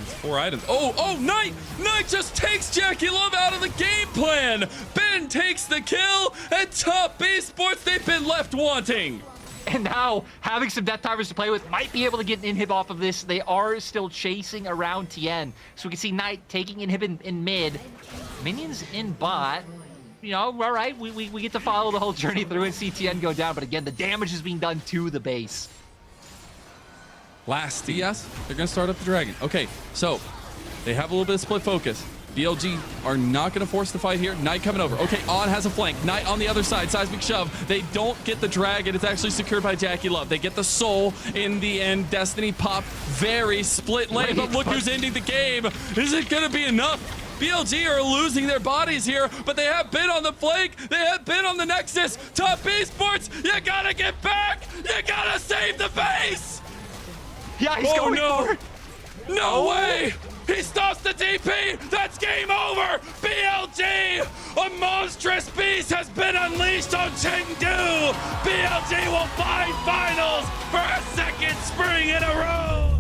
It's 4 items. Oh, Knight! Knight just takes Jackie Love out of the game plan! Ben takes the kill, and Top Esports, they've been left wanting! And now, having some Death Divers to play with, might be able to get an inhib off of this. They are still chasing around Tien. So we can see Knight taking inhib in mid. Minions in bot. You know, all right, we get to follow the whole journey through and see Tien go down. But again, the damage is being done to the base. Last TES, they're going to start up the dragon. Okay, so they have a little bit of split focus. BLG are not going to force the fight here. Knight coming over. Okay, On has a flank. Knight on the other side. Seismic shove. They don't get the dragon. It's actually secured by Jackie Love. They get the soul in the end. Destiny pop. Very split lane, but look who's ending the game. Is it going to be enough? BLG are losing their bodies here, but they have been on the flank. They have been on the Nexus. Top Esports, you got to get back. You got to save the base. Yeah, he's going for it. No way! He stops the DP! That's game over! BLG! A monstrous beast has been unleashed on Chengdu! BLG will find finals for a second spring in a row!